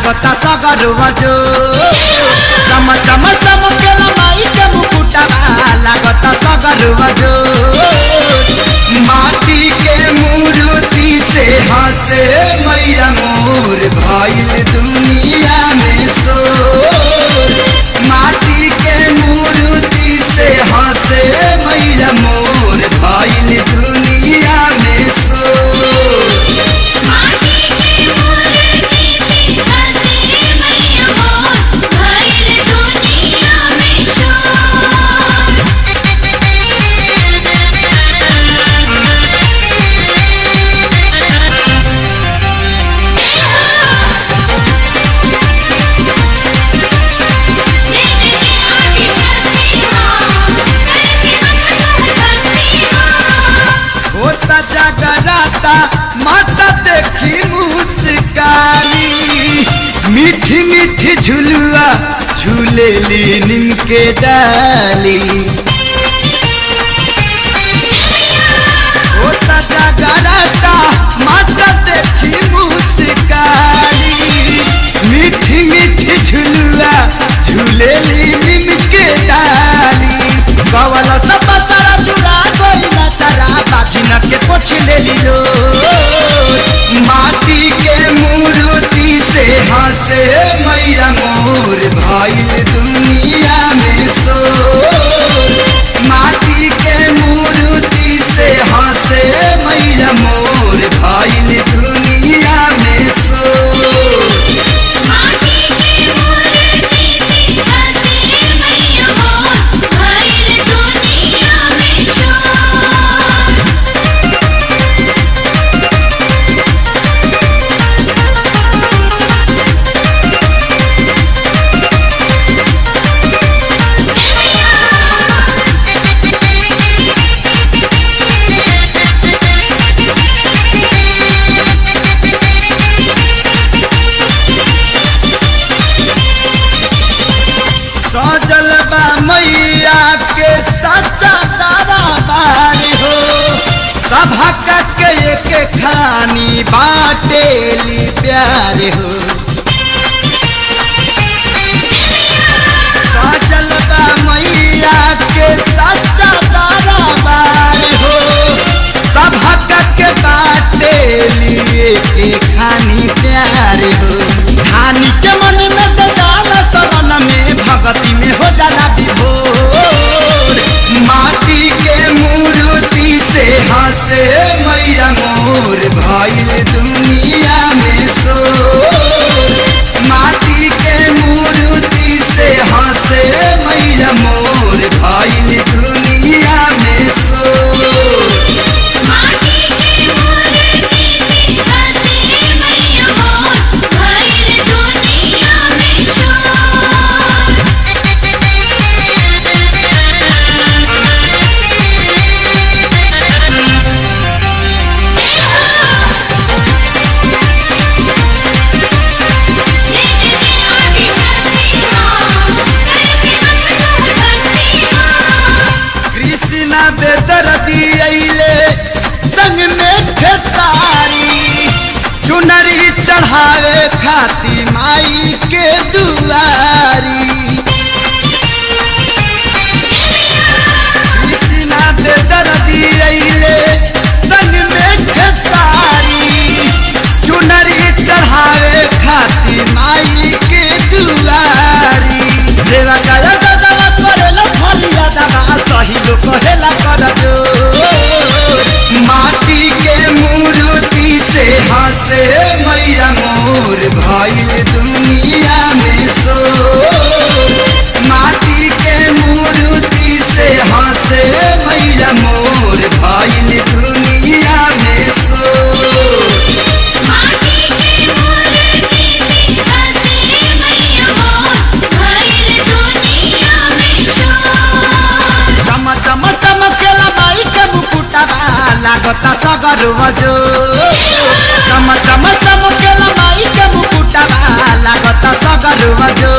लागता सगरवा जो चम चम चमकेला माई के मुकुटवा लागता सगरवा जो माटी के मूर्ति से हंसे मैया मोर भइल दुनिया में सो माटी के मूर्ति से हंसे मैया मोर भइल दुनिया में सो माटी के मूर्ति से हंसे मैया मोर भइल दुनिया में शोर। होता जगराता माता देखी मुस्कानी मीठी मीठी झुलुआ झूलेली नीम के डाली होता जगराता माता देखी मुस्कानी मीठी मीठी झुलुआ झूलेली नीम के डाली कवला सब सारा जुड़ा गोइला चरा बाजिन के पोछ ले लियो माटी के मूर्ति से हंसे मैया मोर भइल दुनिया में सो माटी के मूर्ति से हंसे मैया मोर भइल दुनिया में सो माटी के मूर्ति से हंसे मैया मोर भइल दुनिया में शोर। सजल बा मैया के सच्चा दरबार हो सभा के एक खानी बाटेली प्यार हो सजल बा मैया के सच्चा दरबार हो सभा के बाटेली एक खानी प्यार हो धानी के मन में जाला शरण में भगती में हो जाला विभोर माटी के मूर्ति से हंसे मैया मोर भइल दुनिया में सो माटी के मूर्ति से हंसे मैया मोर भइल दुनिया में सो माटी के मूर्ति से हंसे मैया मोर भइल दुनिया में शोर। कृष्णा बेदर्दी अइले संग में खेसारी चुनरी चढ़ावे खाती माई के दुआरी कृष्णा बेदर्दी अइले संग में खेसारी चुनरी चढ़ावे खाती माई के दुआरी सेवा कर दवा करेला फलिया दवा सही लोग कहेला कर जो माटी के मूर्ति से हंसे मैया मोर भइल दुनिया में सो माटी के मूर्ति से हंसे मैया मोर भइल दुनिया में सो माटी के मूर्ति से हंसे मैया मोर भइल दुनिया में शोर। चम चम चमकेला माई के मुकुटवा लागता सगरवा जो चम चम चमकेला माई के मुकुटवा लागता सगरवा जो